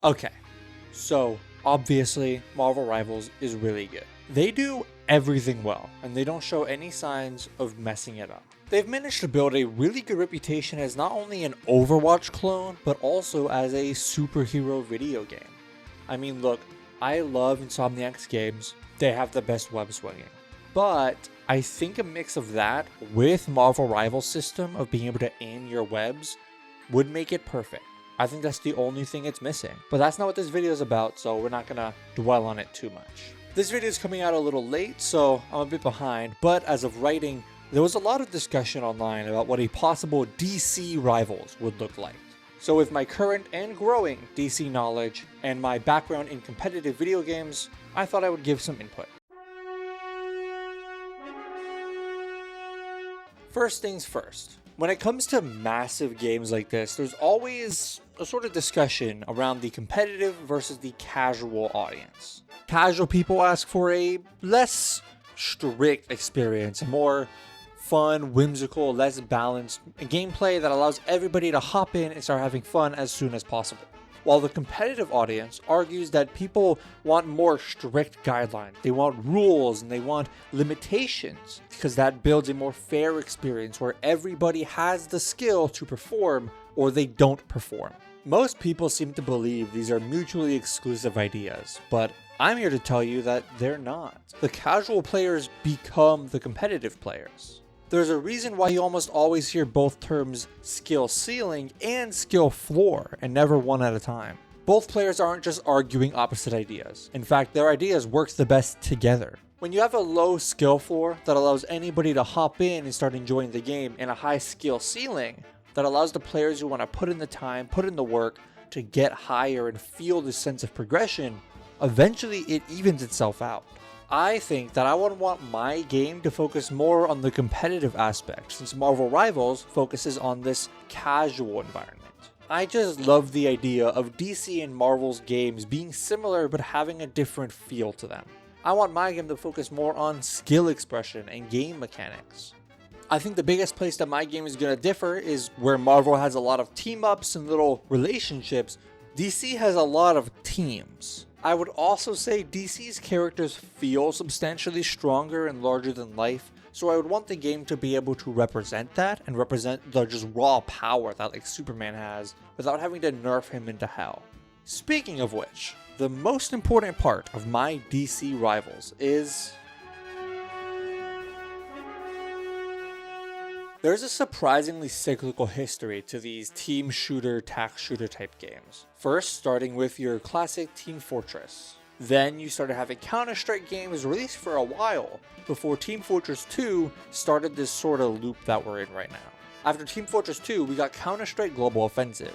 Okay, so obviously Marvel Rivals is really good. They do everything well, and they don't show any signs of messing it up. They've managed to build a really good reputation as not only an Overwatch clone, but also as a superhero video game. I mean, look, I love Insomniac's games. They have the best web swinging. But I think a mix of that with Marvel Rivals system of being able to aim your webs would make it perfect. I think that's the only thing it's missing. But that's not what this video is about, so we're not gonna dwell on it too much. This video is coming out a little late, so I'm a bit behind, but as of writing, there was a lot of discussion online about what a possible DC Rivals would look like. So with my current and growing DC knowledge and my background in competitive video games, I thought I would give some input. First things first, when it comes to massive games like this, there's always a sort of discussion around the competitive versus the casual audience. Casual people ask for a less strict experience, a more fun, whimsical, less balanced gameplay that allows everybody to hop in and start having fun as soon as possible. While the competitive audience argues that people want more strict guidelines, they want rules and they want limitations, because that builds a more fair experience where everybody has the skill to perform or they don't perform. Most people seem to believe these are mutually exclusive ideas, but I'm here to tell you that they're not. The casual players become the competitive players. There's a reason why you almost always hear both terms skill ceiling and skill floor, and never one at a time. Both players aren't just arguing opposite ideas. In fact, their ideas work the best together. When you have a low skill floor that allows anybody to hop in and start enjoying the game, and a high skill ceiling that allows the players who want to put in the time, put in the work to get higher and feel this sense of progression, eventually it evens itself out. I think that I would want my game to focus more on the competitive aspect, since Marvel Rivals focuses on this casual environment. I just love the idea of DC and Marvel's games being similar but having a different feel to them. I want my game to focus more on skill expression and game mechanics. I think the biggest place that my game is going to differ is where Marvel has a lot of team-ups and little relationships. DC has a lot of teams. I would also say DC's characters feel substantially stronger and larger than life, so I would want the game to be able to represent that and represent the just raw power that like Superman has without having to nerf him into hell. Speaking of which, the most important part of my DC Rivals is there's a surprisingly cyclical history to these team shooter, tac shooter type games. First, starting with your classic Team Fortress. Then you started having Counter-Strike games released for a while, before Team Fortress 2 started this sort of loop that we're in right now. After Team Fortress 2, we got Counter-Strike Global Offensive.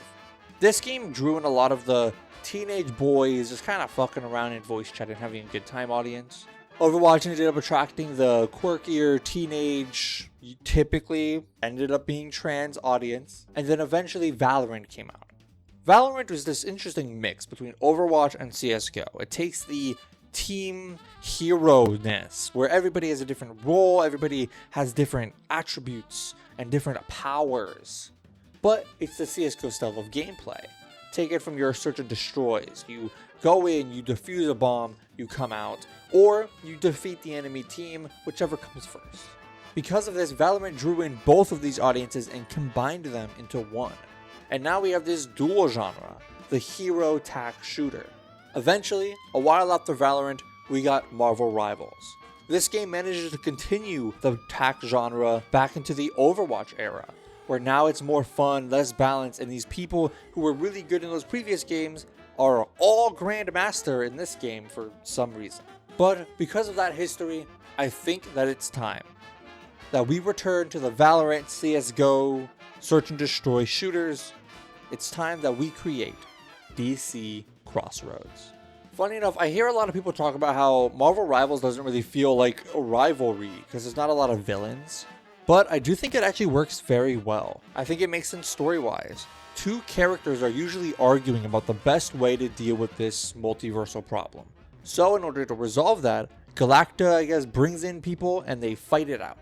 This game drew in a lot of the teenage boys just kind of fucking around in voice chat and having a good time audience. Overwatch ended up attracting the quirkier teenage, typically ended up being trans audience, and then eventually Valorant came out. Valorant was this interesting mix between Overwatch and CSGO. It takes the team hero-ness, where everybody has a different role, everybody has different attributes and different powers, but it's the CSGO style of gameplay. Take it from your search and destroys. You go in, you defuse a bomb, you come out, or you defeat the enemy team, whichever comes first. Because of this, Valorant drew in both of these audiences and combined them into one. And now we have this dual genre, the hero tac shooter. Eventually, a while after Valorant, we got Marvel Rivals. This game manages to continue the tac genre back into the Overwatch era, where now it's more fun, less balanced, and these people who were really good in those previous games are all Grandmaster in this game for some reason. But because of that history, I think that it's time that we return to the Valorant, CSGO, search and destroy shooters. It's time that we create DC Crossroads. Funny enough, I hear a lot of people talk about how Marvel Rivals doesn't really feel like a rivalry because there's not a lot of villains. But I do think it actually works very well. I think it makes sense story-wise. Two characters are usually arguing about the best way to deal with this multiversal problem. So in order to resolve that, Galacta, I guess, brings in people and they fight it out.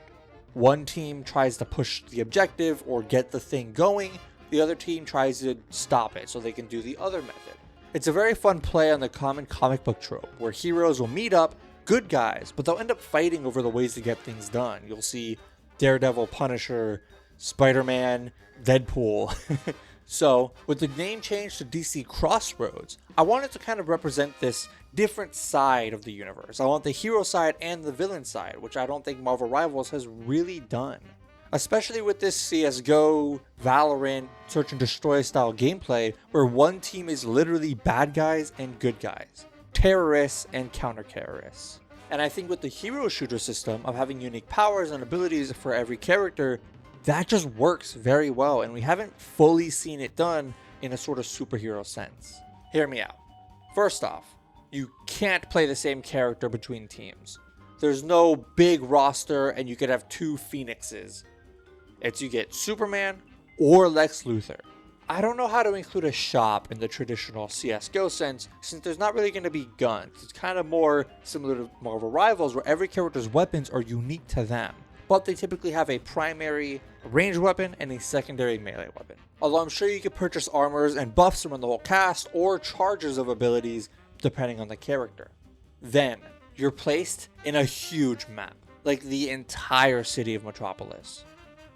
One team tries to push the objective or get the thing going. The other team tries to stop it so they can do the other method. It's a very fun play on the common comic book trope, where heroes will meet up, good guys, but they'll end up fighting over the ways to get things done. You'll see Daredevil, Punisher, Spider-Man, Deadpool. So, with the name change to DC Crossroads, I wanted to kind of represent this different side of the universe. I want the hero side and the villain side, which I don't think Marvel Rivals has really done. Especially with this CSGO, Valorant, Search and Destroy style gameplay, where one team is literally bad guys and good guys, terrorists and counter-terrorists. And I think with the hero shooter system of having unique powers and abilities for every character, that just works very well, and we haven't fully seen it done in a sort of superhero sense. Hear me out. First off, you can't play the same character between teams. There's no big roster and you could have two Phoenixes. It's you get Superman or Lex Luthor. I don't know how to include a shop in the traditional CSGO sense, since there's not really going to be guns. It's kind of more similar to Marvel Rivals, where every character's weapons are unique to them, but they typically have a primary ranged weapon and a secondary melee weapon. Although I'm sure you could purchase armors and buffs from the whole cast, or charges of abilities depending on the character. Then, you're placed in a huge map, like the entire city of Metropolis.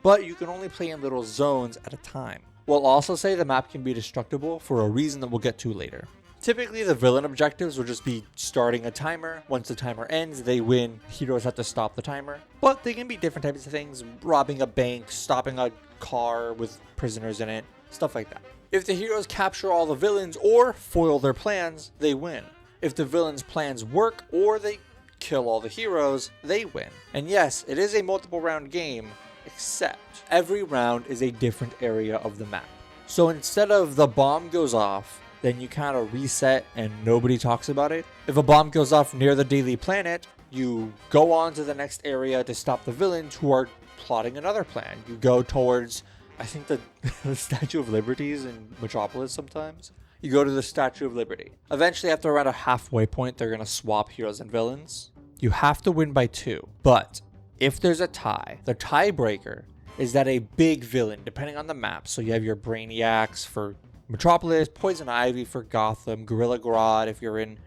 But you can only play in little zones at a time. We'll also say the map can be destructible for a reason that we'll get to later. Typically, the villain objectives will just be starting a timer. Once the timer ends, they win. Heroes have to stop the timer. But they can be different types of things: robbing a bank, stopping a car with prisoners in it, stuff like that. If the heroes capture all the villains or foil their plans, they win. If the villains' plans work or they kill all the heroes, they win. And yes, it is a multiple round game, except every round is a different area of the map. So instead of the bomb goes off, then you kind of reset and nobody talks about it. If a bomb goes off near the Daily Planet, you go on to the next area to stop the villains who are plotting another plan. You go towards, I think, the Statue of Liberty is in Metropolis sometimes. You go to the Statue of Liberty. Eventually, after around a halfway point, they're going to swap heroes and villains. You have to win by 2. But if there's a tie, the tiebreaker is that a big villain, depending on the map. So you have your Brainiacs for Metropolis, Poison Ivy for Gotham, Gorilla Grodd if you're in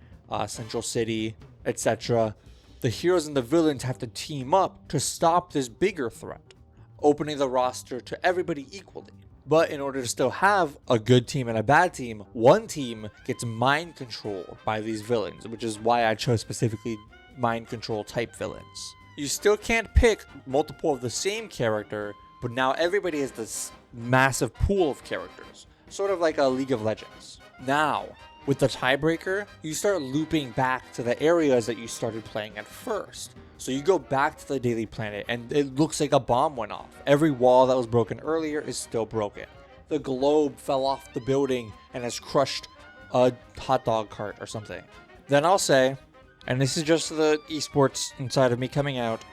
Central City, etc. The heroes and the villains have to team up to stop this bigger threat, opening the roster to everybody equally. But in order to still have a good team and a bad team, one team gets mind controlled by these villains, which is why I chose specifically mind control type villains. You still can't pick multiple of the same character, but now everybody has this massive pool of characters, sort of like a League of Legends. Now, with the tiebreaker, you start looping back to the areas that you started playing at first. So you go back to the Daily Planet and it looks like a bomb went off. Every wall that was broken earlier is still broken. The globe fell off the building and has crushed a hot dog cart or something. Then I'll say, and this is just the esports inside of me coming out,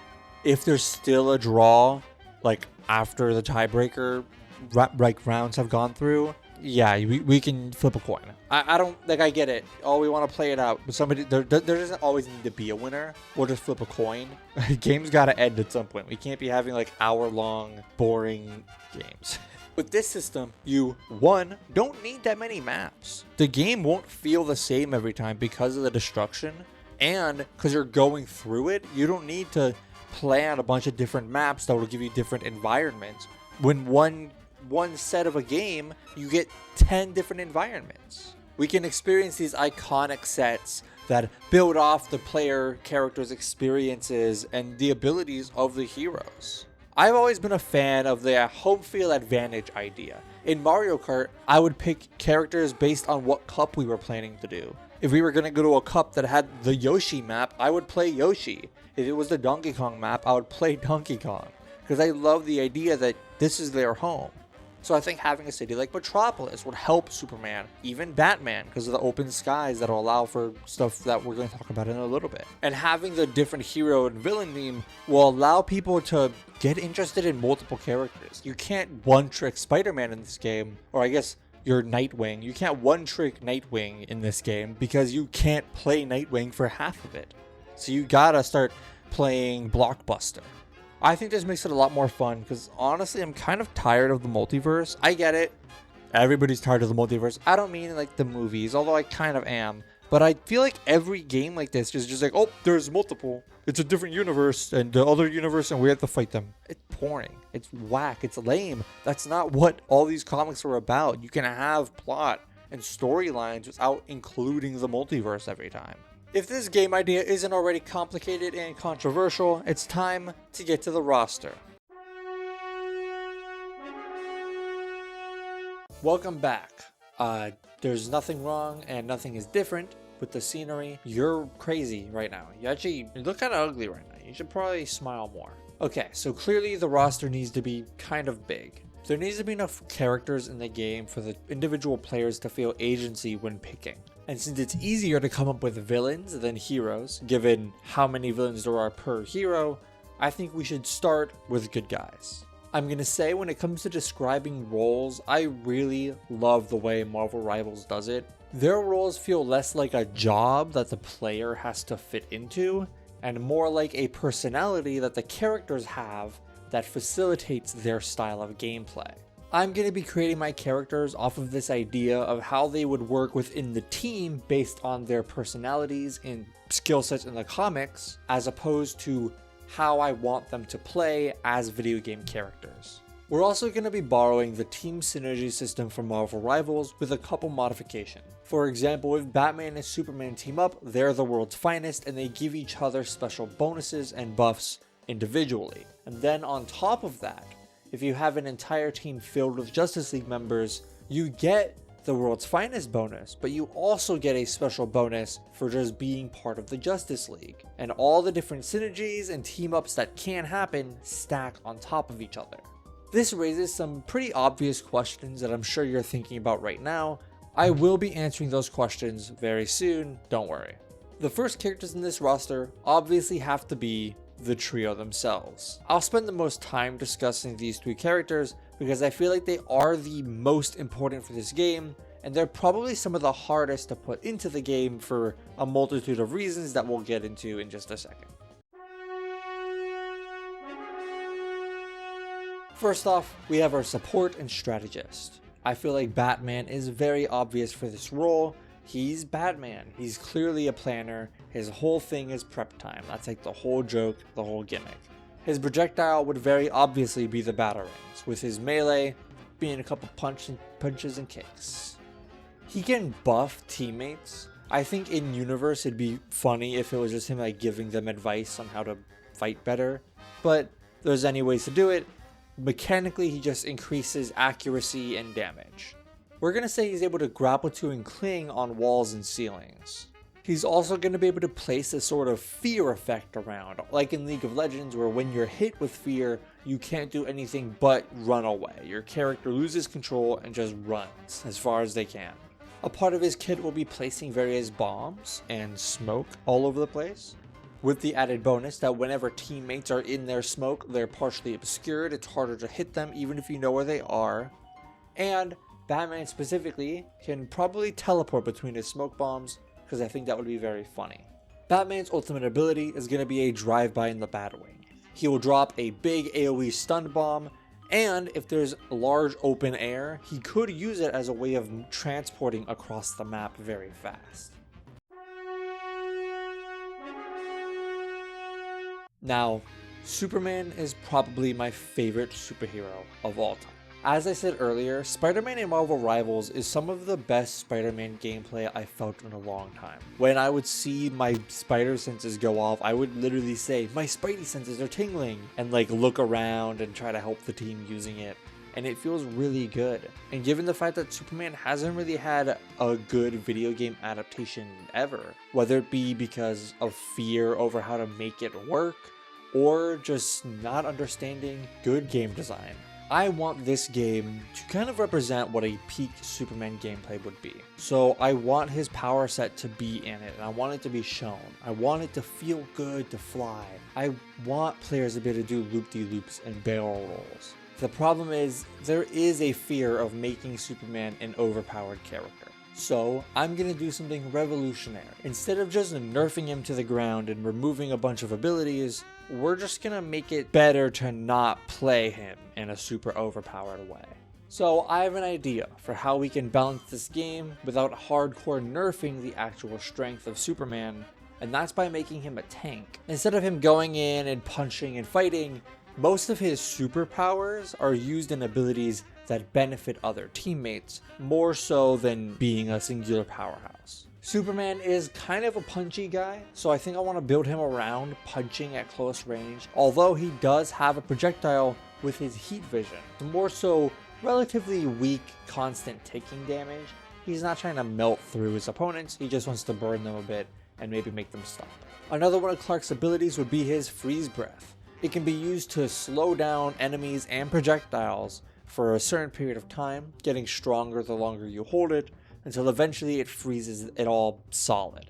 if there's still a draw, like after the tiebreaker rounds have gone through, yeah, we can flip a coin. I don't, like, I get it. Oh, we want to play it out. But somebody, there doesn't always need to be a winner. We'll just flip a coin. Game's got to end at some point. We can't be having, like, hour-long, boring games. With this system, you, one, don't need that many maps. The game won't feel the same every time because of the destruction. And because you're going through it, you don't need to plan a bunch of different maps that will give you different environments. When one set of a game, you get 10 different environments. We can experience these iconic sets that build off the player characters' experiences and the abilities of the heroes. I've always been a fan of the home field advantage idea. In Mario Kart, I would pick characters based on what cup we were planning to do. If we were going to go to a cup that had the Yoshi map, I would play Yoshi. If it was the Donkey Kong map, I would play Donkey Kong. Because I love the idea that this is their home. So I think having a city like Metropolis would help Superman, even Batman, because of the open skies that'll allow for stuff that we're going to talk about in a little bit. And having the different hero and villain theme will allow people to get interested in multiple characters. You can't one-trick Spider-Man in this game, or I guess you're Nightwing. You can't one-trick Nightwing in this game because you can't play Nightwing for half of it. So you gotta start playing Blockbuster. I think this makes it a lot more fun because honestly, I'm kind of tired of the multiverse. I get it. everybody's tired of the multiverse. I don't mean like the movies, although I kind of am. But I feel like every game like this is just like, oh, there's multiple. It's a different universe and the other universe and we have to fight them. It's boring. It's whack. It's lame. That's not what all these comics are about. You can have plot and storylines without including the multiverse every time. If this game idea isn't already complicated and controversial, it's time to get to the roster. Welcome back. There's nothing wrong and nothing is different with the scenery. You're crazy right now. You look kind of ugly right now. You should probably smile more. Okay, so clearly the roster needs to be kind of big. There needs to be enough characters in the game for the individual players to feel agency when picking. And since it's easier to come up with villains than heroes, given how many villains there are per hero, I think we should start with good guys. I'm gonna say when it comes to describing roles, I really love the way Marvel Rivals does it. Their roles feel less like a job that the player has to fit into, and more like a personality that the characters have that facilitates their style of gameplay. I'm going to be creating my characters off of this idea of how they would work within the team based on their personalities and skill sets in the comics, as opposed to how I want them to play as video game characters. We're also going to be borrowing the team synergy system from Marvel Rivals with a couple modifications. For example, if Batman and Superman team up, they're the world's finest and they give each other special bonuses and buffs individually. And then on top of that, if you have an entire team filled with Justice League members, you get the world's finest bonus, but you also get a special bonus for just being part of the Justice League. And all the different synergies and team ups that can happen stack on top of each other. This raises some pretty obvious questions that I'm sure you're thinking about right now. I will be answering those questions very soon, don't worry. The first characters in this roster obviously have to be the trio themselves. I'll spend the most time discussing these three characters because I feel like they are the most important for this game, and they're probably some of the hardest to put into the game for a multitude of reasons that we'll get into in just a second. First off, we have our support and strategist. I feel like Batman is very obvious for this role. He's Batman. He's clearly a planner. His whole thing is prep time. That's like the whole joke, the whole gimmick. His projectile would very obviously be the batarangs, with his melee being a couple punches and kicks. He can buff teammates. I think in universe it'd be funny if it was just him like giving them advice on how to fight better, but there's any ways to do it. Mechanically, he just increases accuracy and damage. We're going to say he's able to grapple to and cling on walls and ceilings. He's also going to be able to place a sort of fear effect around, like in League of Legends, where when you're hit with fear, you can't do anything but run away. Your character loses control and just runs as far as they can. A part of his kit will be placing various bombs and smoke all over the place, with the added bonus that whenever teammates are in their smoke, they're partially obscured. It's harder to hit them even if you know where they are. And Batman specifically can probably teleport between his smoke bombs, because I think that would be very funny. Batman's ultimate ability is going to be a drive-by in the Batwing. He will drop a big AoE stun bomb, and if there's large open air, he could use it as a way of transporting across the map very fast. Now, Superman is probably my favorite superhero of all time. As I said earlier, Spider-Man in Marvel Rivals is some of the best Spider-Man gameplay I felt in a long time. When I would see my spider senses go off, I would literally say, my spidey senses are tingling, and like look around and try to help the team using it. And it feels really good. And given the fact that Superman hasn't really had a good video game adaptation ever, whether it be because of fear over how to make it work, or just not understanding good game design, I want this game to kind of represent what a peak Superman gameplay would be. So I want his power set to be in it, and I want it to be shown. I want it to feel good to fly. I want players to be able to do loop-de-loops and barrel rolls. The problem is, there is a fear of making Superman an overpowered character. So I'm going to do something revolutionary. Instead of just nerfing him to the ground and removing a bunch of abilities, we're just going to make it better to not play him in a super overpowered way. So I have an idea for how we can balance this game without hardcore nerfing the actual strength of Superman, and that's by making him a tank. Instead of him going in and punching and fighting, most of his superpowers are used in abilities that benefit other teammates, more so than being a singular powerhouse. Superman is kind of a punchy guy, so I think I want to build him around punching at close range, although he does have a projectile with his heat vision. More so relatively weak, constant taking damage. He's not trying to melt through his opponents, he just wants to burn them a bit and maybe make them stop. Another one of Clark's abilities would be his freeze breath. It can be used to slow down enemies and projectiles for a certain period of time, getting stronger the longer you hold it, until eventually it freezes it all solid.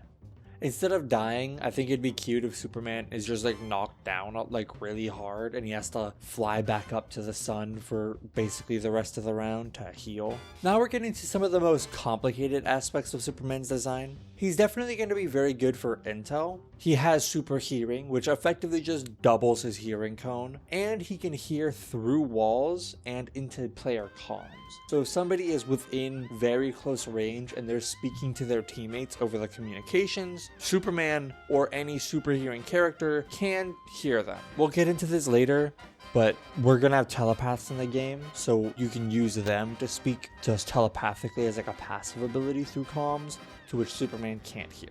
Instead of dying, I think it'd be cute if Superman is just like knocked down like really hard and he has to fly back up to the sun for basically the rest of the round to heal. Now we're getting to some of the most complicated aspects of Superman's design. He's definitely going to be very good for intel. He has super hearing, which effectively just doubles his hearing cone, and he can hear through walls and into player comms. So if somebody is within very close range and they're speaking to their teammates over the communications, Superman or any super hearing character can hear them. We'll get into this later, but we're gonna have telepaths in the game, so you can use them to speak just telepathically as like a passive ability through comms, to which Superman can't hear.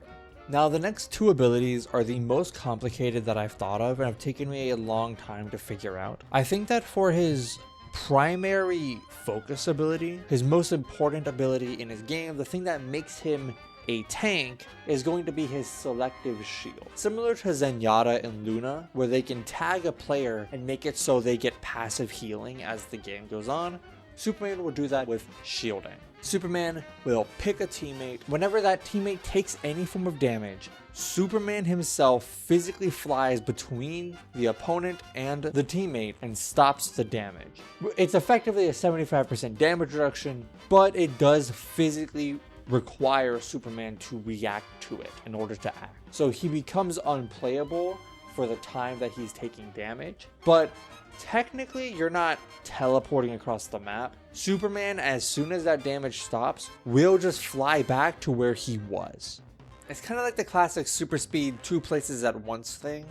Now the next two abilities are the most complicated that I've thought of and have taken me a long time to figure out. I think that for his primary focus ability, his most important ability in his game, the thing that makes him a tank is going to be his selective shield. Similar to Zenyatta and Luna, where they can tag a player and make it so they get passive healing as the game goes on, Superman will do that with shielding. Superman will pick a teammate. Whenever that teammate takes any form of damage, Superman himself physically flies between the opponent and the teammate and stops the damage. It's effectively a 75% damage reduction, but it does physically require Superman to react to it in order to act. So he becomes unplayable for the time that he's taking damage, but technically you're not teleporting across the map. Superman, as soon as that damage stops, will just fly back to where he was. It's kind of like the classic super speed 2 places at once thing.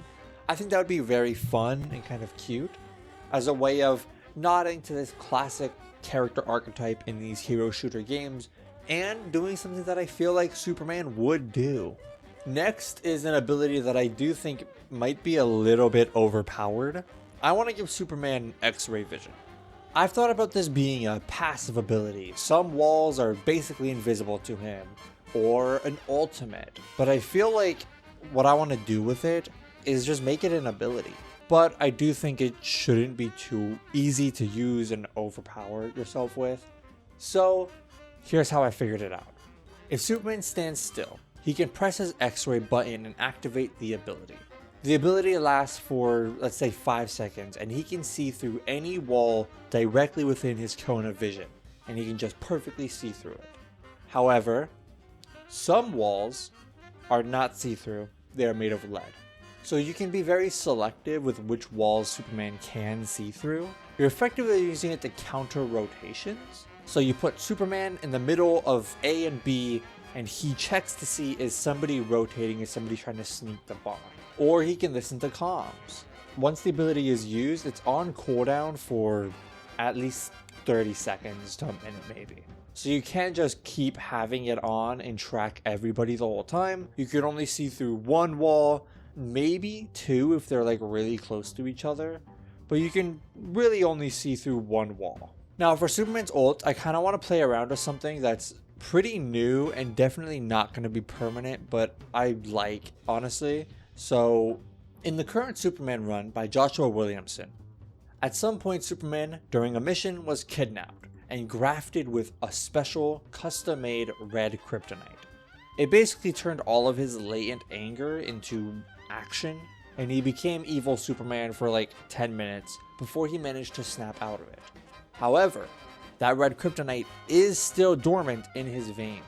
I think that would be very fun and kind of cute as a way of nodding to this classic character archetype in these hero shooter games and doing something that I feel like Superman would do. Next is an ability that I do think might be a little bit overpowered. I want to give Superman X-ray vision. I've thought about this being a passive ability. Some walls are basically invisible to him, or an ultimate, but I feel like what I want to do with it is just make it an ability. But I do think it shouldn't be too easy to use and overpower yourself with. So here's how I figured it out. If Superman stands still, he can press his X-ray button and activate the ability. The ability lasts for, let's say, 5 seconds, and he can see through any wall directly within his cone of vision, and he can just perfectly see through it. However, some walls are not see-through, they are made of lead. So you can be very selective with which walls Superman can see through. You're effectively using it to counter rotations. So you put Superman in the middle of A and B, and he checks to see is somebody rotating, is somebody trying to sneak the bomb. Or he can listen to comms. Once the ability is used, it's on cooldown for at least 30 seconds to a minute maybe. So you can't just keep having it on and track everybody the whole time. You can only see through one wall, maybe 2 if they're like really close to each other, but you can really only see through one wall. Now for Superman's ult, I kind of want to play around with something that's pretty new and definitely not going to be permanent, but I like, honestly. So in the current Superman run by Joshua Williamson, at some point Superman during a mission was kidnapped and grafted with a special custom-made red kryptonite. It basically turned all of his latent anger into action, and he became evil Superman for like 10 minutes before he managed to snap out of it. However, that red kryptonite is still dormant in his veins.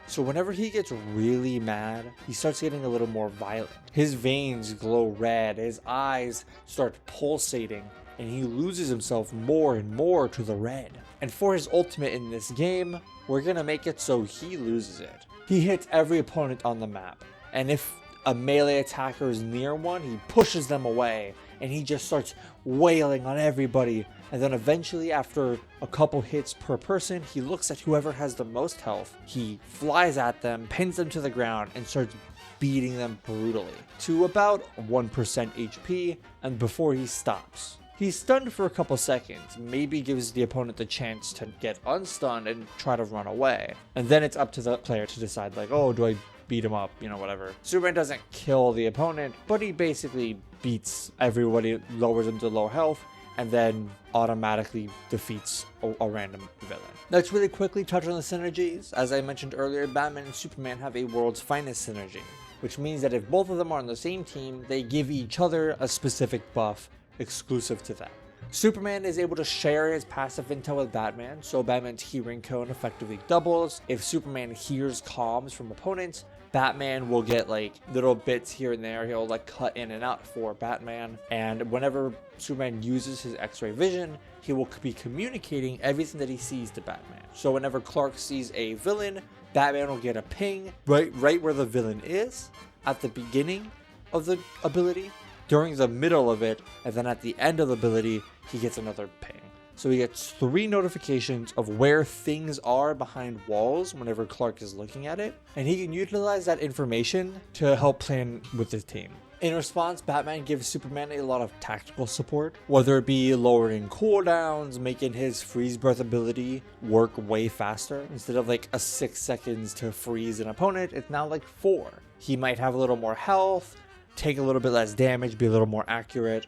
So whenever he gets really mad, he starts getting a little more violent. His veins glow red, his eyes start pulsating, and he loses himself more and more to the red. And for his ultimate in this game, we're gonna make it so he loses it. He hits every opponent on the map, and if a melee attacker is near one, he pushes them away, and he just starts wailing on everybody. And then eventually, after a couple hits per person, he looks at whoever has the most health, he flies at them, pins them to the ground, and starts beating them brutally to about 1% HP, and before he stops. He's stunned for a couple seconds, maybe gives the opponent the chance to get unstunned and try to run away. And then it's up to the player to decide, like, oh, do I beat him up, whatever. Superman doesn't kill the opponent, but he basically beats everybody, lowers them to low health, and then automatically defeats a random villain. Let's really quickly touch on the synergies. As I mentioned earlier, Batman and Superman have a world's finest synergy, which means that if both of them are on the same team, they give each other a specific buff exclusive to them. Superman is able to share his passive intel with Batman, so Batman's hearing cone effectively doubles. If Superman hears comms from opponents, Batman will get like little bits here and there. He'll like cut in and out for Batman, and whenever Superman uses his X-ray vision, he will be communicating everything that he sees to Batman. So whenever Clark sees a villain, Batman will get a ping right where the villain is at the beginning of the ability, during the middle of it, and then at the end of the ability, he gets another ping. So he gets 3 notifications of where things are behind walls whenever Clark is looking at it, and he can utilize that information to help plan with his team. In response, Batman gives Superman a lot of tactical support, whether it be lowering cooldowns, making his freeze breath ability work way faster. Instead of like a 6 seconds to freeze an opponent, it's now like 4. He might have a little more health, take a little bit less damage, be a little more accurate,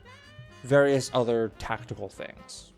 various other tactical things.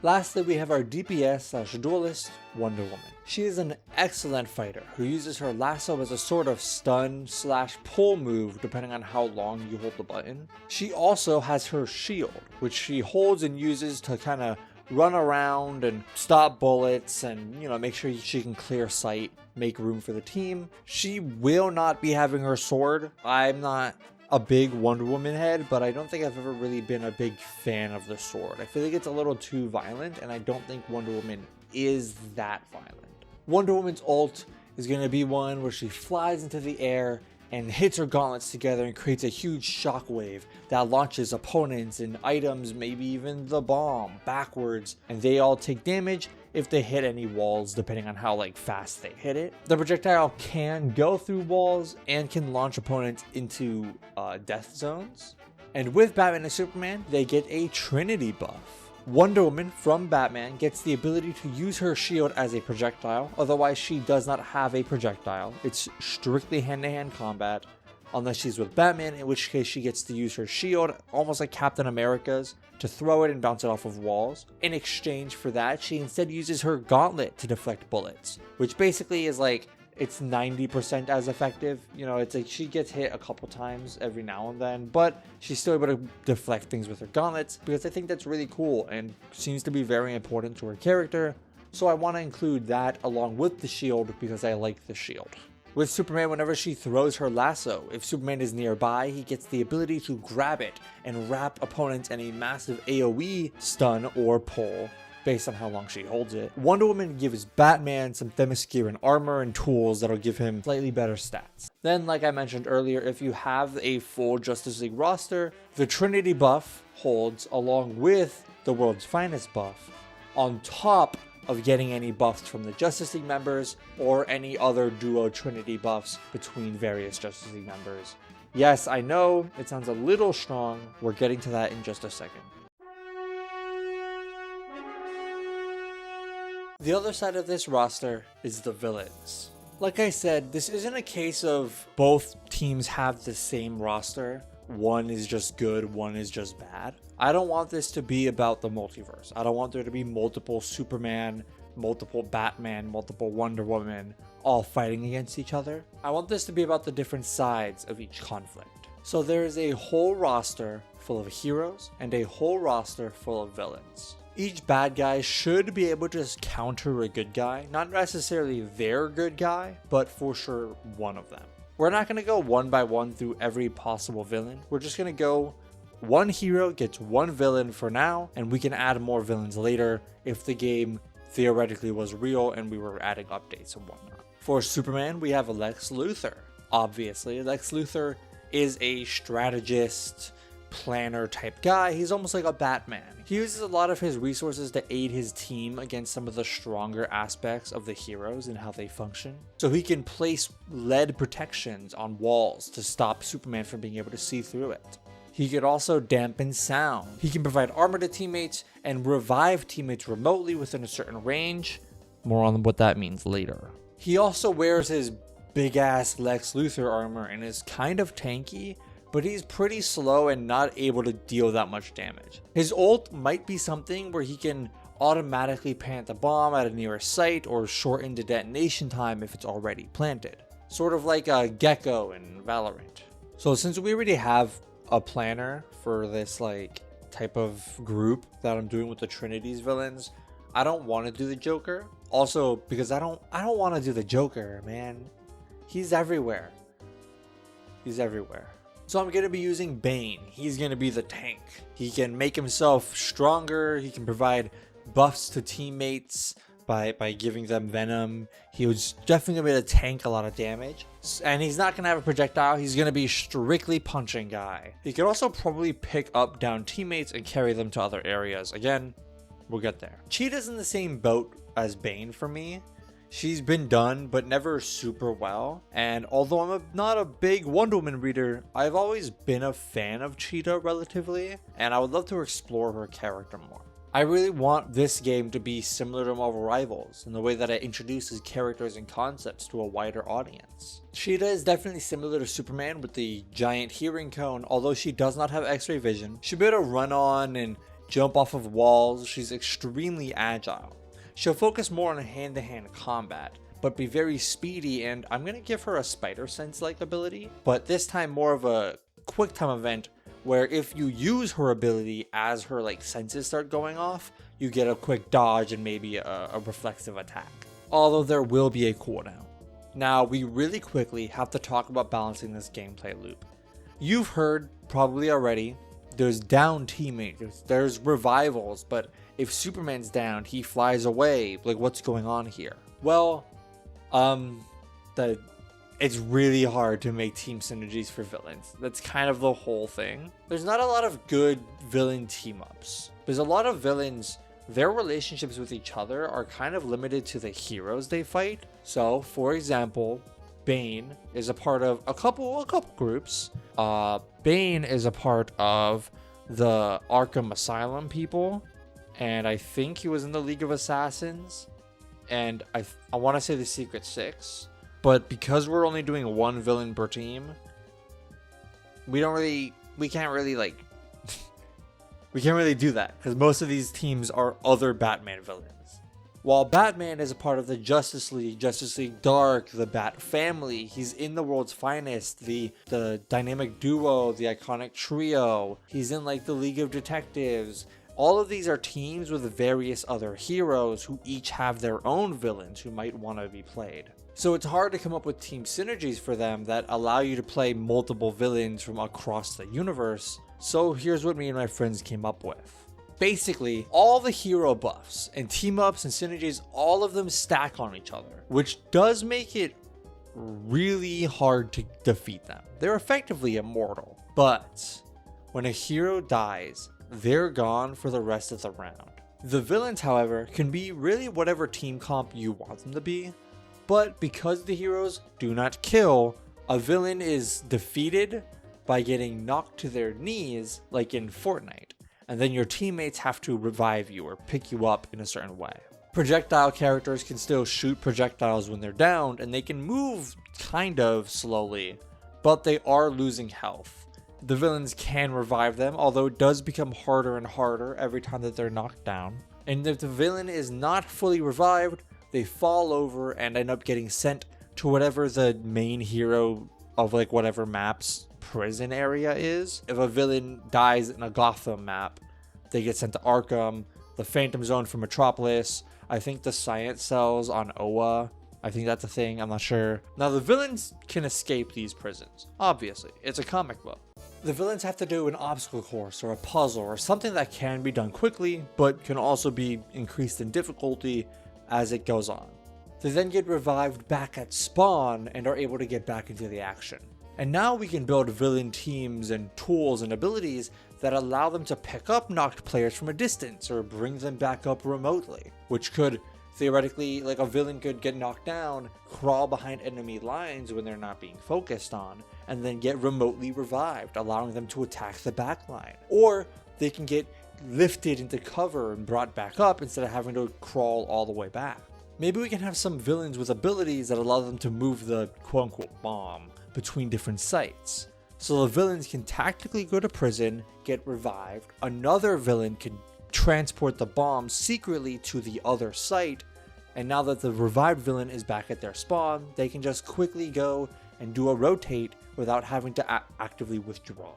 Lastly, we have our DPS/duelist, Wonder Woman. She is an excellent fighter who uses her lasso as a sort of stun/pull move depending on how long you hold the button. She also has her shield, which she holds and uses to kind of run around and stop bullets and, make sure she can clear sight, make room for the team. She will not be having her sword. I'm not a big Wonder Woman head, but I don't think I've ever really been a big fan of the sword. I feel like it's a little too violent, and I don't think Wonder Woman is that violent. Wonder Woman's ult is going to be one where she flies into the air and hits her gauntlets together and creates a huge shockwave that launches opponents and items, maybe even the bomb, backwards, and they all take damage if they hit any walls, depending on how fast they hit it. The projectile can go through walls and can launch opponents into death zones. And with Batman and Superman, they get a Trinity buff. Wonder Woman from Batman gets the ability to use her shield as a projectile, otherwise she does not have a projectile. It's strictly hand-to-hand combat, unless she's with Batman, in which case she gets to use her shield, almost like Captain America's, to throw it and bounce it off of walls. In exchange for that, she instead uses her gauntlet to deflect bullets, which basically is it's 90% as effective. It's like she gets hit a couple times every now and then, but she's still able to deflect things with her gauntlets, because I think that's really cool and seems to be very important to her character. So I want to include that along with the shield because I like the shield. With Superman, whenever she throws her lasso, if Superman is nearby, he gets the ability to grab it and wrap opponents in a massive AoE stun or pull based on how long she holds it. Wonder Woman gives Batman some Themysciran armor and tools that'll give him slightly better stats. Then, like I mentioned earlier, if you have a full Justice League roster, the Trinity buff holds along with the World's Finest buff, on top of getting any buffs from the Justice League members or any other duo Trinity buffs between various Justice League members. Yes, I know it sounds a little strong. We're getting to that in just a second. The other side of this roster is the villains. Like I said, this isn't a case of both teams have the same roster. One is just good, one is just bad. I don't want this to be about the multiverse. I don't want there to be multiple Superman, multiple Batman, multiple Wonder Woman, all fighting against each other. I want this to be about the different sides of each conflict. So there is a whole roster full of heroes and a whole roster full of villains. Each bad guy should be able to just counter a good guy. Not necessarily their good guy, but for sure one of them. we're not going to go one by one through every possible villain. We're just going to go one hero gets one villain for now, and we can add more villains later if the game theoretically was real and we were adding updates and whatnot. For Superman, we have Lex Luthor. Obviously, Lex Luthor is a strategist, planner type guy. He's almost like a Batman. He uses a lot of his resources to aid his team against some of the stronger aspects of the heroes and how they function. So he can place lead protections on walls to stop Superman from being able to see through it. He could also dampen sound. He can provide armor to teammates and revive teammates remotely within a certain range. More on what that means later. He also wears his big ass Lex Luthor armor and is kind of tanky, but he's pretty slow and not able to deal that much damage. His ult might be something where he can automatically plant the bomb at a nearest site or shorten the detonation time if it's already planted. Sort of like a Gecko in Valorant. So since we already have a planner for this like type of group that I'm doing with the Trinity's villains, I don't want to do the Joker. Also because I don't want to do the Joker, man. He's everywhere. He's everywhere. So I'm going to be using Bane. He's going to be the tank. He can make himself stronger. He can provide buffs to teammates by giving them venom. He was definitely going to be able to tank a lot of damage. And he's not going to have a projectile. He's going to be strictly punching guy. He could also probably pick up down teammates and carry them to other areas. Again, we'll get there. Cheetah's in the same boat as Bane for me. She's been done, but never super well. And although I'm not a big Wonder Woman reader, I've always been a fan of Cheetah relatively, and I would love to explore her character more. I really want this game to be similar to Marvel Rivals in the way that it introduces characters and concepts to a wider audience. Cheetah is definitely similar to Superman with the giant hearing cone, although she does not have X-ray vision. She'll be able to run on and jump off of walls. She's extremely agile. She'll focus more on hand-to-hand combat, but be very speedy, and I'm going to give her a spider sense-like ability, but this time more of a quick time event where if you use her ability as her like senses start going off, you get a quick dodge and maybe a reflexive attack. Although there will be a cooldown. Now, we really quickly have to talk about balancing this gameplay loop. You've heard probably already, there's down teammates, there's revivals, but if Superman's down, he flies away. Like, what's going on here? Well, it's really hard to make team synergies for villains. That's kind of the whole thing. There's not a lot of good villain team-ups. There's a lot of villains, their relationships with each other are kind of limited to the heroes they fight. So, for example, Bane is a part of a couple groups. Bane is a part of the Arkham Asylum people, and I think he was in the League of Assassins, and I want to say the Secret Six, but because we're only doing one villain per team, we can't really do that, because most of these teams are other Batman villains. While Batman is a part of the Justice League Dark, the Bat Family, he's in the World's Finest, the Dynamic Duo, the Iconic Trio, he's in like the League of Detectives. All of these are teams with various other heroes who each have their own villains who might want to be played. So it's hard to come up with team synergies for them that allow you to play multiple villains from across the universe. So here's what me and my friends came up with. Basically, all the hero buffs and team ups and synergies, all of them stack on each other, which does make it really hard to defeat them. They're effectively immortal, but when a hero dies, they're gone for the rest of the round. The villains, however, can be really whatever team comp you want them to be, but because the heroes do not kill, a villain is defeated by getting knocked to their knees like in Fortnite, and then your teammates have to revive you or pick you up in a certain way. Projectile characters can still shoot projectiles when they're downed, and they can move kind of slowly, but they are losing health. The villains can revive them, although it does become harder and harder every time that they're knocked down. And if the villain is not fully revived, they fall over and end up getting sent to whatever the main hero of like whatever map's prison area is. If a villain dies in a Gotham map, they get sent to Arkham, the Phantom Zone for Metropolis, I think the Science Cells on Oa, I think that's a thing. I'm not sure. Now, the villains can escape these prisons. Obviously, it's a comic book. The villains have to do an obstacle course or a puzzle or something that can be done quickly, but can also be increased in difficulty as it goes on. They then get revived back at spawn and are able to get back into the action. And now we can build villain teams and tools and abilities that allow them to pick up knocked players from a distance or bring them back up remotely, which could theoretically, like a villain could get knocked down, crawl behind enemy lines when they're not being focused on, and then get remotely revived, allowing them to attack the backline. Or they can get lifted into cover and brought back up instead of having to crawl all the way back. Maybe we can have some villains with abilities that allow them to move the quote-unquote bomb between different sites. So the villains can tactically go to prison, get revived, another villain can transport the bomb secretly to the other site, and now that the revived villain is back at their spawn, they can just quickly go and do a rotate without having to actively withdraw.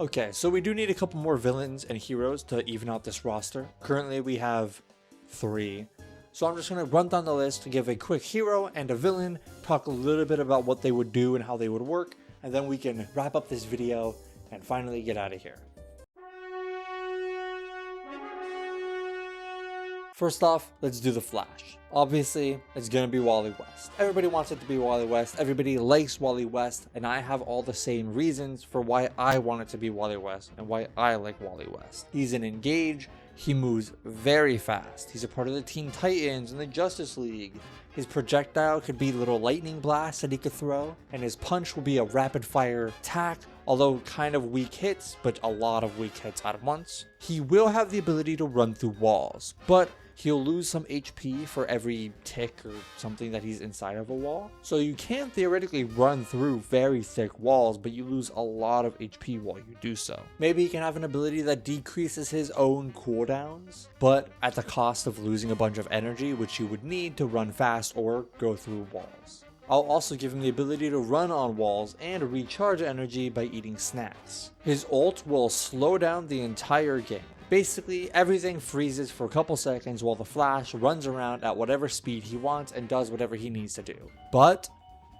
Okay, so we do need a couple more villains and heroes to even out this roster. Currently we have 3. So I'm just going to run down the list to give a quick hero and a villain, talk a little bit about what they would do and how they would work, and then we can wrap up this video and finally get out of here. First off, let's do the Flash. Obviously, it's going to be Wally West. Everybody wants it to be Wally West. Everybody likes Wally West, and I have all the same reasons for why I want it to be Wally West and why I like Wally West. He's an Engage. He moves very fast. He's a part of the Teen Titans and the Justice League. His projectile could be little lightning blasts that he could throw, and his punch will be a rapid fire attack, although kind of weak hits, but a lot of weak hits at once. He will have the ability to run through walls, but he'll lose some HP for every tick or something that he's inside of a wall. So you can theoretically run through very thick walls, but you lose a lot of HP while you do so. Maybe he can have an ability that decreases his own cooldowns, but at the cost of losing a bunch of energy, which you would need to run fast or go through walls. I'll also give him the ability to run on walls and recharge energy by eating snacks. His ult will slow down the entire game. Basically, everything freezes for a couple seconds while the Flash runs around at whatever speed he wants and does whatever he needs to do. But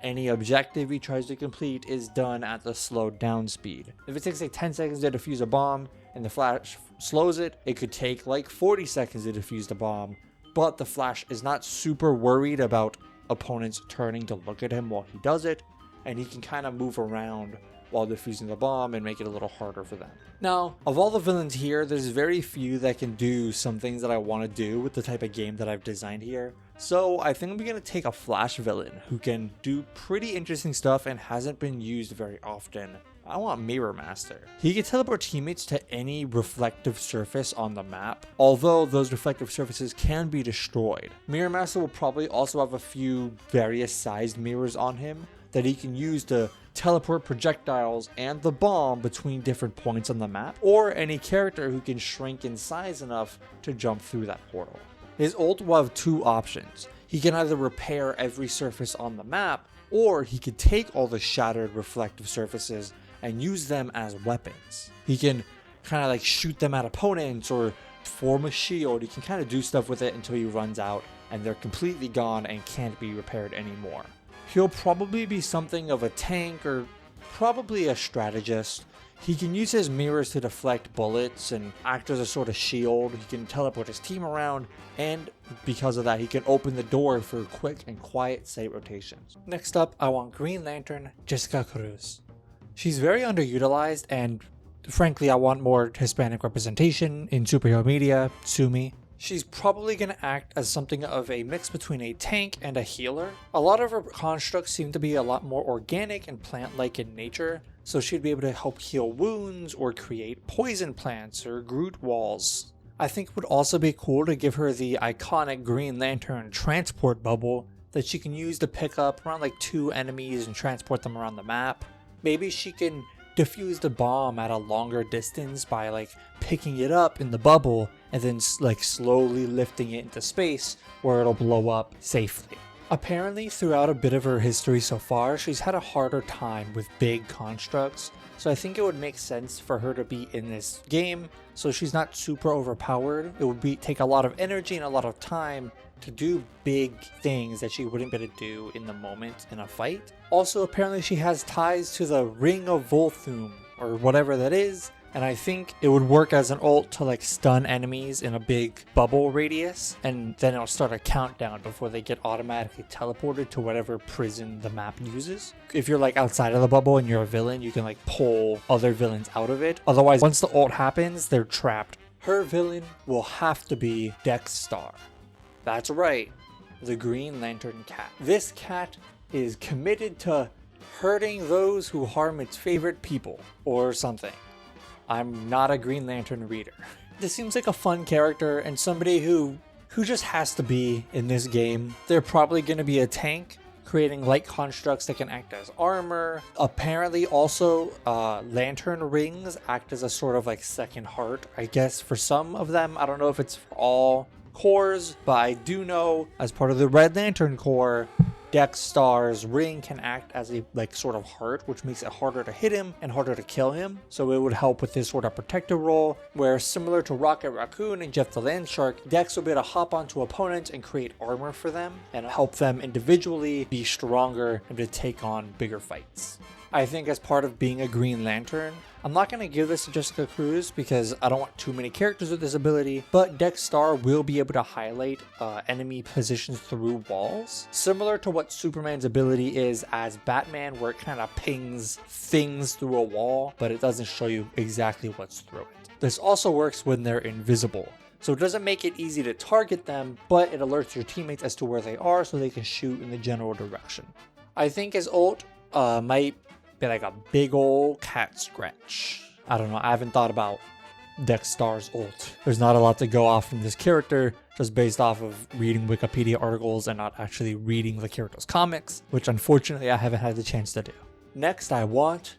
any objective he tries to complete is done at the slowed down speed. If it takes like 10 seconds to defuse a bomb and the Flash slows it, it could take like 40 seconds to defuse the bomb, but the Flash is not super worried about opponents turning to look at him while he does it, and he can kind of move around while defusing the bomb and make it a little harder for them. Now, of all the villains here, there's very few that can do some things that I want to do with the type of game that I've designed here. So I think I'm going to take a Flash villain who can do pretty interesting stuff and hasn't been used very often. I want Mirror Master. He can teleport teammates to any reflective surface on the map, although those reflective surfaces can be destroyed. Mirror Master will probably also have a few various sized mirrors on him that he can use to teleport projectiles and the bomb between different points on the map, or any character who can shrink in size enough to jump through that portal. His ult will have 2 options. He can either repair every surface on the map, or he could take all the shattered reflective surfaces and use them as weapons. He can kind of like shoot them at opponents or form a shield. He can kind of do stuff with it until he runs out and they're completely gone and can't be repaired anymore. He'll probably be something of a tank or probably a strategist. He can use his mirrors to deflect bullets and act as a sort of shield. He can teleport his team around, and because of that, he can open the door for quick and quiet site rotations. Next up, I want Green Lantern Jessica Cruz. She's very underutilized, and frankly, I want more Hispanic representation in superhero media. Sue me. She's probably going to act as something of a mix between a tank and a healer. A lot of her constructs seem to be a lot more organic and plant-like in nature, so she'd be able to help heal wounds or create poison plants or Groot walls. I think it would also be cool to give her the iconic Green Lantern transport bubble that she can use to pick up around like 2 enemies and transport them around the map. Maybe she can defuse the bomb at a longer distance by like picking it up in the bubble and then like slowly lifting it into space where it'll blow up safely. Apparently, throughout a bit of her history so far, she's had a harder time with big constructs, so I think it would make sense for her to be in this game so she's not super overpowered. It would take a lot of energy and a lot of time to do big things that she wouldn't be able to do in the moment in a fight. Also, apparently she has ties to the Ring of Volthoom, or whatever that is, and I think it would work as an ult to like stun enemies in a big bubble radius, and then it'll start a countdown before they get automatically teleported to whatever prison the map uses. If you're like outside of the bubble and you're a villain, you can like pull other villains out of it. Otherwise, once the ult happens, they're trapped. Her villain will have to be Dexstar. That's right, the Green Lantern cat. This cat is committed to hurting those who harm its favorite people, or something. I'm not a Green Lantern reader. This seems like a fun character and somebody who just has to be in this game. They're probably going to be a tank, creating light constructs that can act as armor. Apparently also lantern rings act as a sort of like second heart, I guess, for some of them. I don't know if it's for all cores, but I do know as part of the Red Lantern Corps, Dexstar's ring can act as a like sort of heart, which makes it harder to hit him and harder to kill him. So it would help with this sort of protective role, where similar to Rocket Raccoon and Jeff the Land Shark, Dex will be able to hop onto opponents and create armor for them and help them individually be stronger and to take on bigger fights. I think as part of being a Green Lantern, I'm not going to give this to Jessica Cruz because I don't want too many characters with this ability, but Dexstar will be able to highlight enemy positions through walls, similar to what Superman's ability is as Batman, where it kind of pings things through a wall, but it doesn't show you exactly what's through it. This also works when they're invisible. So it doesn't make it easy to target them, but it alerts your teammates as to where they are so they can shoot in the general direction. I think his ult might be like a big old cat scratch. I don't know, I haven't thought about Dexstar's ult. There's not a lot to go off from this character, just based off of reading Wikipedia articles and not actually reading the character's comics, which unfortunately I haven't had the chance to do. Next, I want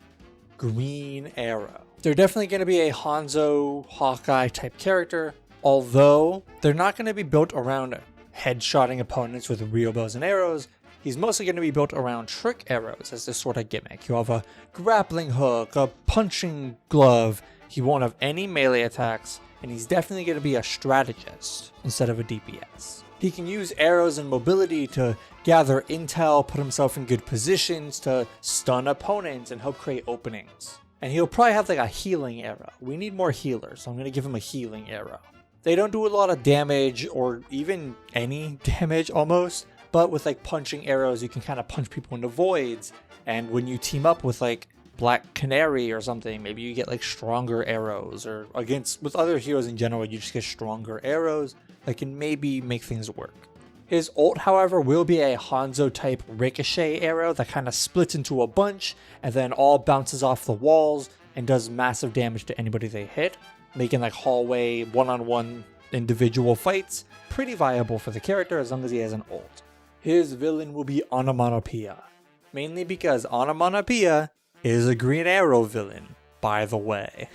Green Arrow. They're definitely going to be a Hanzo, Hawkeye type character, although they're not going to be built around headshotting opponents with real bows and arrows. He's mostly going to be built around trick arrows as this sort of gimmick. You'll have a grappling hook, a punching glove. He won't have any melee attacks, and he's definitely going to be a strategist instead of a DPS. He can use arrows and mobility to gather intel, put himself in good positions to stun opponents and help create openings. And he'll probably have like a healing arrow. We need more healers, so I'm going to give him a healing arrow. They don't do a lot of damage or even any damage almost. But with like punching arrows, you can kind of punch people into voids. And when you team up with like Black Canary or something, maybe you get like stronger arrows, or with other heroes in general, you just get stronger arrows that can maybe make things work. His ult, however, will be a Hanzo type ricochet arrow that kind of splits into a bunch and then all bounces off the walls and does massive damage to anybody they hit, making like hallway one-on-one individual fights pretty viable for the character as long as he has an ult. His villain will be Onomatopoeia, mainly because Onomatopoeia is a Green Arrow villain, by the way.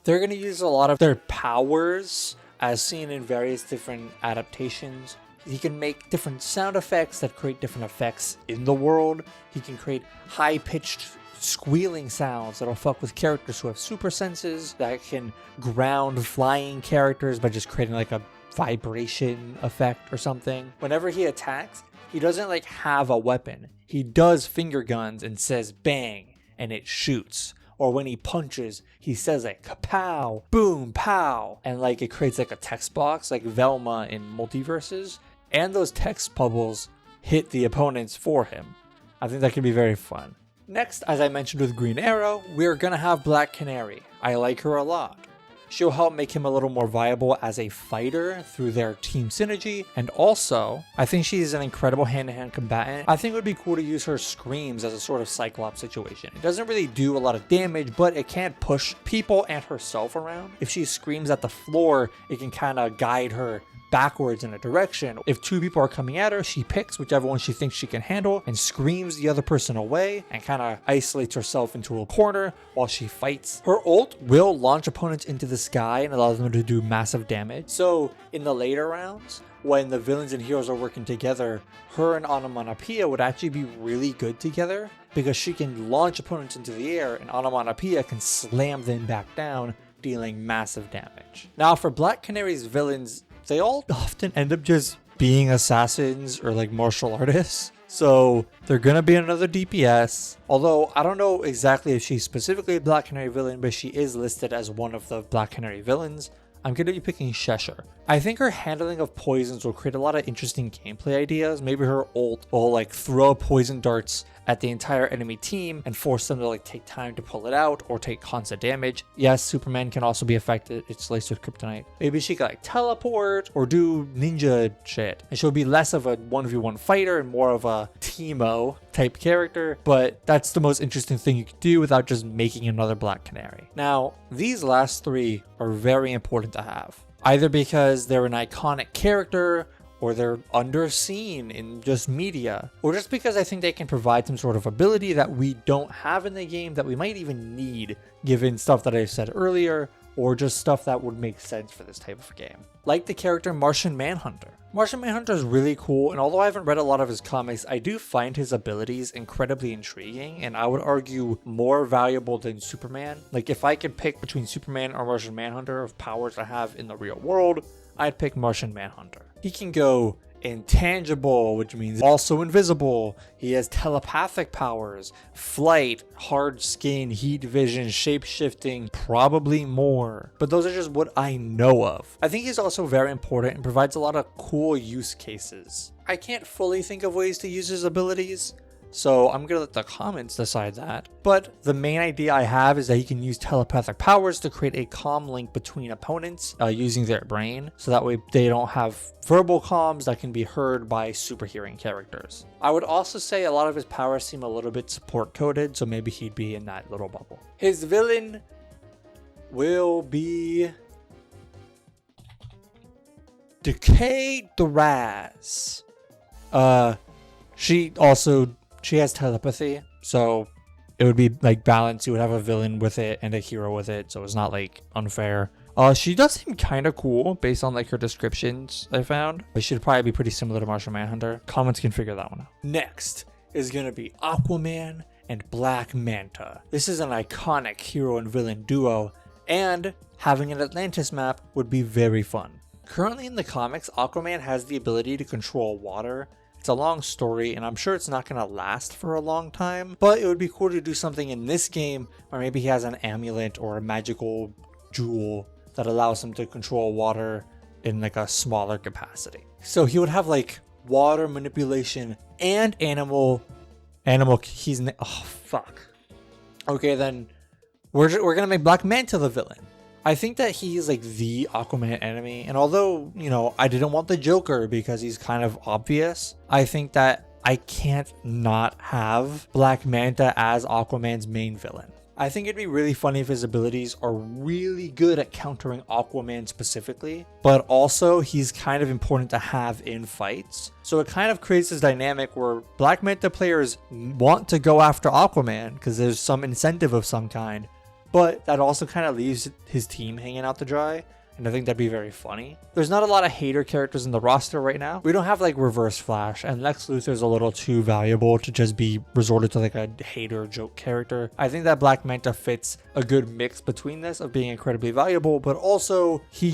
They're going to use a lot of their powers, as seen in various different adaptations. He can make different sound effects that create different effects in the world. He can create high-pitched squealing sounds that'll fuck with characters who have super senses, that can ground flying characters by just creating like a vibration effect or something. Whenever he attacks, he doesn't like have a weapon. He does finger guns and says bang and it shoots. Or when he punches, he says like kapow, boom, pow. And like it creates like a text box like Velma in Multiverses. And those text bubbles hit the opponents for him. I think that could be very fun. Next, as I mentioned with Green Arrow, we're gonna have Black Canary. I like her a lot. She'll help make him a little more viable as a fighter through their team synergy, and also, I think she's an incredible hand-to-hand combatant. I think it would be cool to use her screams as a sort of Cyclops situation. It doesn't really do a lot of damage, but it can push people and herself around. If she screams at the floor, it can kind of guide her backwards in a direction. If two people are coming at her, she picks whichever one she thinks she can handle and screams the other person away and kind of isolates herself into a corner while she fights. Her ult will launch opponents into the sky and allow them to do massive damage. So in the later rounds, when the villains and heroes are working together, her and Onomatopoeia would actually be really good together because she can launch opponents into the air and Onomatopoeia can slam them back down, dealing massive damage. Now for Black Canary's villains, they all often end up just being assassins or like martial artists. So they're going to be another DPS. Although I don't know exactly if she's specifically a Black Canary villain, but she is listed as one of the Black Canary villains. I'm going to be picking Cheshire. I think her handling of poisons will create a lot of interesting gameplay ideas. Maybe her ult will like throw poison darts at the entire enemy team and force them to like take time to pull it out or take constant damage. Yes, Superman can also be affected. It's laced with kryptonite. Maybe she could like teleport or do ninja shit. And she'll be less of a 1v1 fighter and more of a Teemo type character. But that's the most interesting thing you could do without just making another Black Canary. Now, these last three are very important to have. Either because they're an iconic character, or they're underseen in just media, or just because I think they can provide some sort of ability that we don't have in the game that we might even need given stuff that I said earlier, or just stuff that would make sense for this type of game. Like the character Martian Manhunter. Martian Manhunter is really cool, and although I haven't read a lot of his comics, I do find his abilities incredibly intriguing, and I would argue more valuable than Superman. Like if I could pick between Superman or Martian Manhunter of powers I have in the real world, I'd pick Martian Manhunter. He can go intangible, which means also invisible. He has telepathic powers, flight, hard skin, heat vision, shape-shifting, probably more. But those are just what I know of. I think he's also very important and provides a lot of cool use cases. I can't fully think of ways to use his abilities, so I'm gonna let the comments decide that. But the main idea I have is that he can use telepathic powers to create a comm link between opponents using their brain, so that way they don't have verbal comms that can be heard by super hearing characters. I would also say a lot of his powers seem a little bit support coded, so maybe he'd be in that little bubble. His villain will be Decay Duraz. She has telepathy, so it would be like balanced. You would have a villain with it and a hero with it, so it's not like unfair. She does seem kind of cool based on like her descriptions I found. But she'd probably be pretty similar to Martian Manhunter. Comments can figure that one out. Next is gonna be Aquaman and Black Manta. This is an iconic hero and villain duo, and having an Atlantis map would be very fun. Currently in the comics, Aquaman has the ability to control water. It's a long story, and I'm sure it's not going to last for a long time, but it would be cool to do something in this game where maybe he has an amulet or a magical jewel that allows him to control water in like a smaller capacity. So he would have like water manipulation and oh fuck. Okay, then we're going to make Black Manta the villain. I think that he's like the Aquaman enemy, and although, you know, I didn't want the Joker because he's kind of obvious, I think that I can't not have Black Manta as Aquaman's main villain. I think it'd be really funny if his abilities are really good at countering Aquaman specifically, but also he's kind of important to have in fights. So it kind of creates this dynamic where Black Manta players want to go after Aquaman because there's some incentive of some kind, but that also kind of leaves his team hanging out to dry, and I think that'd be very funny. There's not a lot of hater characters in the roster right now. We don't have like Reverse Flash, and Lex Luthor's a little too valuable to just be resorted to like a hater joke character. I think that Black Manta fits a good mix between this of being incredibly valuable, but also he's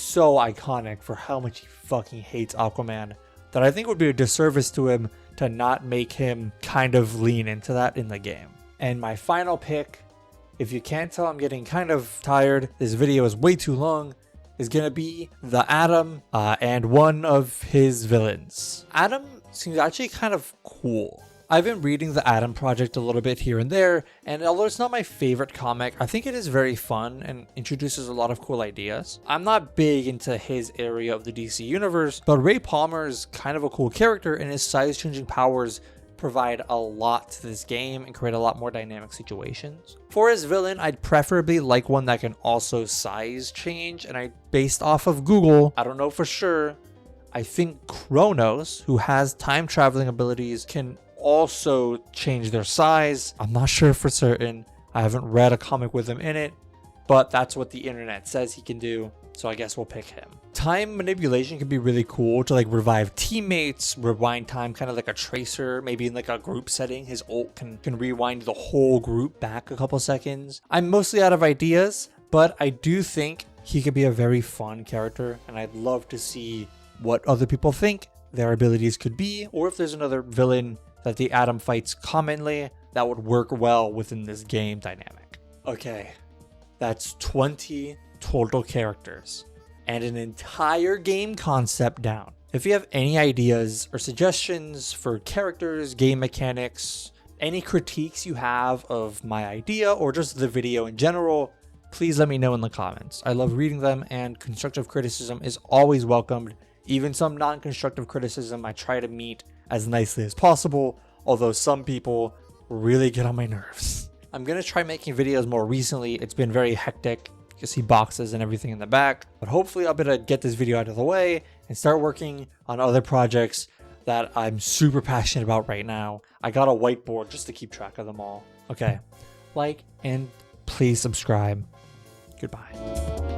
so iconic for how much he fucking hates Aquaman that I think it would be a disservice to him to not make him kind of lean into that in the game. And my final pick, if you can't tell, I'm getting kind of tired, this video is way too long, is gonna be the Atom and one of his villains. Atom seems actually kind of cool. I've been reading the Atom Project a little bit here and there, and although it's not my favorite comic, I think it is very fun and introduces a lot of cool ideas. I'm not big into his area of the DC universe, but Ray Palmer is kind of a cool character, and his size-changing powers provide a lot to this game and create a lot more dynamic situations. For his villain, I'd preferably like one that can also size change, and based off of Google, I don't know for sure, I think Kronos, who has time traveling abilities, can also change their size. I'm not sure for certain. I haven't read a comic with him in it, but that's what the internet says he can do, so I guess we'll pick him. Time manipulation can be really cool to like revive teammates, rewind time kind of like a tracer, maybe in like a group setting. His ult can rewind the whole group back a couple seconds. I'm mostly out of ideas, but I do think he could be a very fun character, and I'd love to see what other people think their abilities could be, or if there's another villain that the Atom fights commonly that would work well within this game dynamic. Okay, that's 20 total characters and an entire game concept down. If you have any ideas or suggestions for characters, game mechanics, any critiques you have of my idea or just the video in general, please let me know in the comments. I love reading them, and constructive criticism is always welcomed. Even some non-constructive criticism I try to meet as nicely as possible, although some people really get on my nerves. I'm going to try making videos more recently. It's been very hectic. You can see boxes and everything in the back, but hopefully I'll be able to get this video out of the way and start working on other projects that I'm super passionate about right now. I got a whiteboard just to keep track of them all. Okay, like and please subscribe. Goodbye.